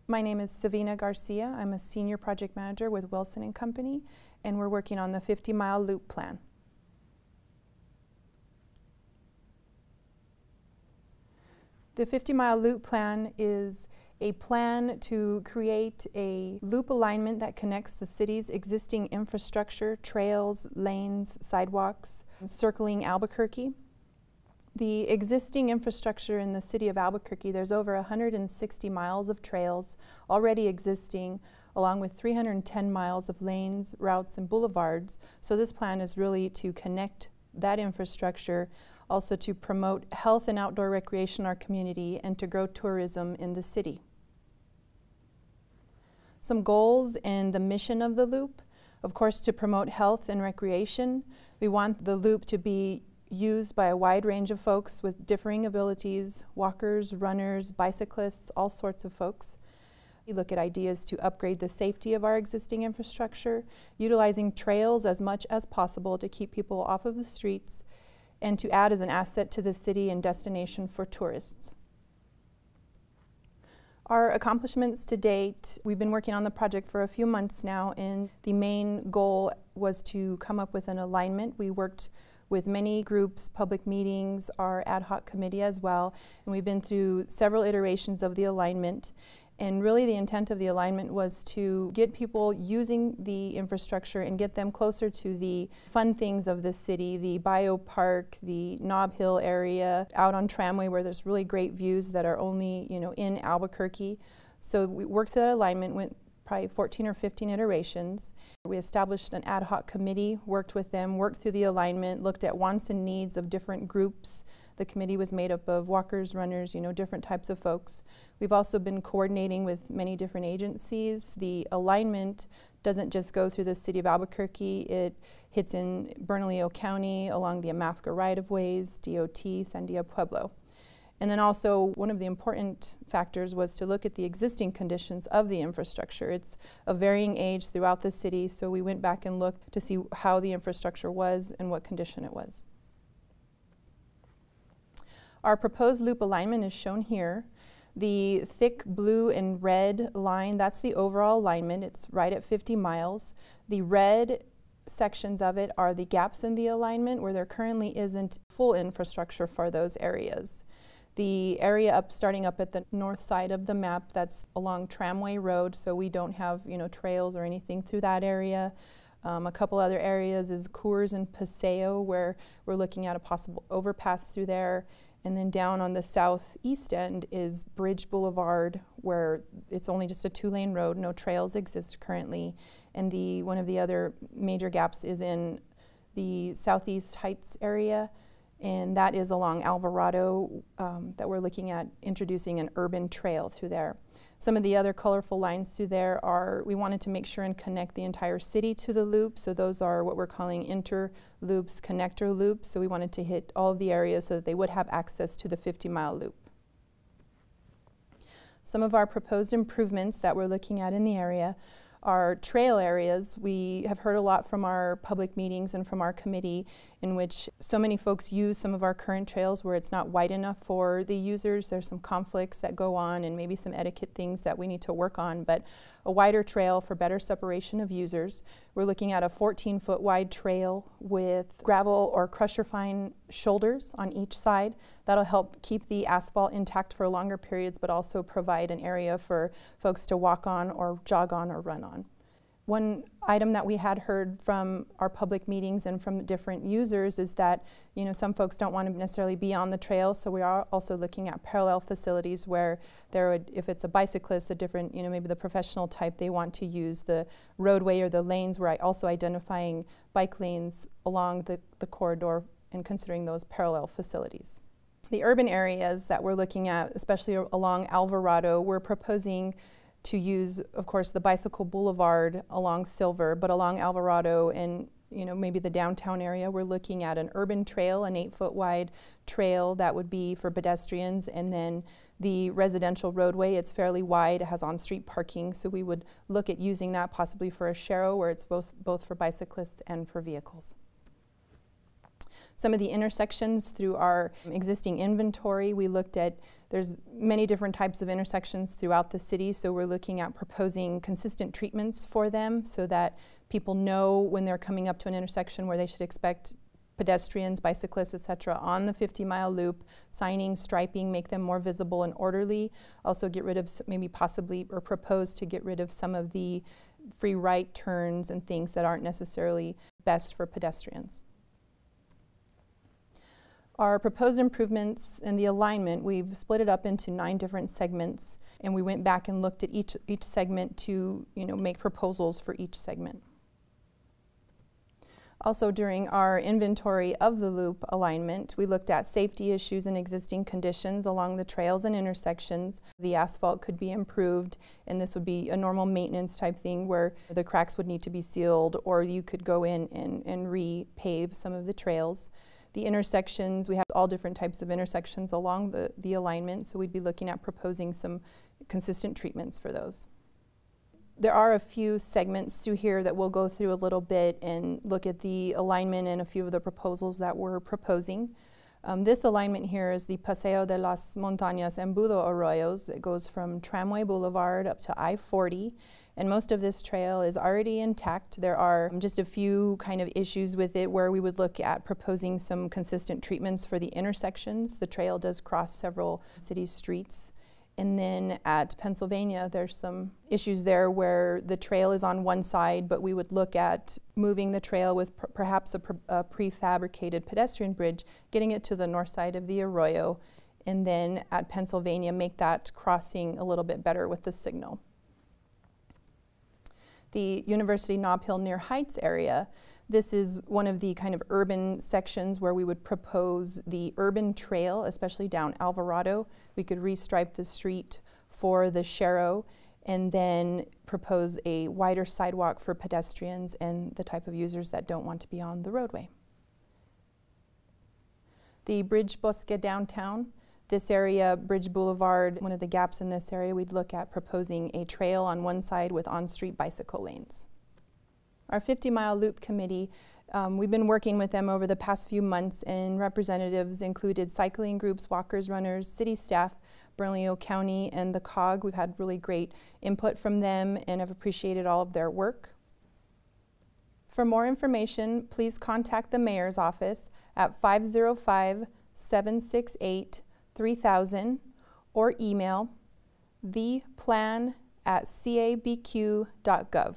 My name is Savina Garcia. I'm a senior project manager with Wilson & Company, and we're working on the 50-mile loop plan. The 50-mile loop plan is a plan to create a loop alignment that connects the city's existing infrastructure, trails, lanes, sidewalks, circling Albuquerque. The existing infrastructure in the city of Albuquerque, there's over 160 miles of trails already existing, along with 310 miles of lanes, routes, and boulevards. So this plan is really to connect that infrastructure, also to promote health and outdoor recreation in our community, and to grow tourism in the city. Some goals and the mission of the loop: of course, to promote health and recreation. We want the loop to be used by a wide range of folks with differing abilities: walkers, runners, bicyclists, all sorts of folks. We look at ideas to upgrade the safety of our existing infrastructure, utilizing trails as much as possible to keep people off of the streets, and to add as an asset to the city and destination for tourists. Our accomplishments to date: we've been working on the project for a few months now, and the main goal was to come up with an alignment. We worked with many groups, public meetings, our ad hoc committee as well, and we've been through several iterations of the alignment. And really the intent of the alignment was to get people using the infrastructure and get them closer to the fun things of the city: the bio park, the Nob Hill area, out on Tramway where there's really great views that are only, in Albuquerque. So we worked through that alignment, went probably 14 or 15 iterations. We established an ad hoc committee, worked with them, worked through the alignment, looked at wants and needs of different groups. The committee was made up of walkers, runners, different types of folks. We've also been coordinating with many different agencies. The alignment doesn't just go through the city of Albuquerque. It hits in Bernalillo County along the Amafca right-of-ways, DOT, Sandia Pueblo. And then also, one of the important factors was to look at the existing conditions of the infrastructure. It's of varying age throughout the city, so we went back and looked to see how the infrastructure was and what condition it was. Our proposed loop alignment is shown here. The thick blue and red line, that's the overall alignment. It's right at 50 miles. The red sections of it are the gaps in the alignment where there currently isn't full infrastructure for those areas. The area starting up at the north side of the map, that's along Tramway Road, so we don't have trails or anything through that area. A couple other areas is Coors and Paseo, where we're looking at a possible overpass through there. And then down on the southeast end is Bridge Boulevard, where it's only just a 2-lane road, no trails exist currently. And one of the other major gaps is in the Southeast Heights area, and that is along Alvarado, that we're looking at introducing an urban trail through there. Some of the other colorful lines through there are, we wanted to make sure and connect the entire city to the loop, so those are what we're calling interloops, connector loops, so we wanted to hit all of the areas so that they would have access to the 50-mile loop. Some of our proposed improvements that we're looking at in the area are trail areas. We have heard a lot from our public meetings and from our committee, in which so many folks use some of our current trails where it's not wide enough for the users. There's some conflicts that go on and maybe some etiquette things that we need to work on, but a wider trail for better separation of users. We're looking at a 14-foot wide trail with gravel or crusher fine shoulders on each side. That'll help keep the asphalt intact for longer periods, but also provide an area for folks to walk on or jog on or run on. One item that we had heard from our public meetings and from different users is that some folks don't want to necessarily be on the trail, so we are also looking at parallel facilities where there would, if it's a bicyclist, a different, maybe the professional type, they want to use the roadway or the lanes. We're also identifying bike lanes along the corridor and considering those parallel facilities. The urban areas that we're looking at, especially along Alvarado, we're proposing to use, of course, the bicycle boulevard along Silver, but along Alvarado and maybe the downtown area, we're looking at an urban trail, an 8-foot wide trail that would be for pedestrians, and then the residential roadway, it's fairly wide, it has on-street parking, so we would look at using that possibly for a sharo where it's both for bicyclists and for vehicles. Some of the intersections through our existing inventory, we looked at, there's many different types of intersections throughout the city, so we're looking at proposing consistent treatments for them so that people know when they're coming up to an intersection where they should expect pedestrians, bicyclists, etc. on the 50-mile loop, signing, striping, make them more visible and orderly. Also get rid of, maybe possibly, or propose to get rid of some of the free right turns and things that aren't necessarily best for pedestrians. Our proposed improvements in the alignment, we've split it up into 9 different segments, and we went back and looked at each segment to, make proposals for each segment. Also, during our inventory of the loop alignment, we looked at safety issues and existing conditions along the trails and intersections. The asphalt could be improved, and this would be a normal maintenance type thing where the cracks would need to be sealed, or you could go in and re-pave some of the trails. The intersections, we have all different types of intersections along the alignment, so we'd be looking at proposing some consistent treatments for those. There are a few segments through here that we'll go through a little bit and look at the alignment and a few of the proposals that we're proposing. This alignment here is the Paseo de las Montañas Embudo Arroyos that goes from Tramway Boulevard up to I-40. And most of this trail is already intact. There are just a few kind of issues with it where we would look at proposing some consistent treatments for the intersections. The trail does cross several city streets. And then at Pennsylvania, there's some issues there where the trail is on one side, but we would look at moving the trail with perhaps a prefabricated pedestrian bridge, getting it to the north side of the arroyo, and then at Pennsylvania, make that crossing a little bit better with the signal. The University Nob Hill near Heights area, this is one of the kind of urban sections where we would propose the urban trail, especially down Alvarado. We could restripe the street for the Sharrow and then propose a wider sidewalk for pedestrians and the type of users that don't want to be on the roadway. The Bridge Bosque downtown, this area, Bridge Boulevard, one of the gaps in this area, we'd look at proposing a trail on one side with on-street bicycle lanes. Our 50-mile loop committee, we've been working with them over the past few months, and representatives included cycling groups, walkers, runners, city staff, Bernalillo County, and the COG. We've had really great input from them and have appreciated all of their work. For more information, please contact the mayor's office at 505-768-3000 or email theplan@cabq.gov.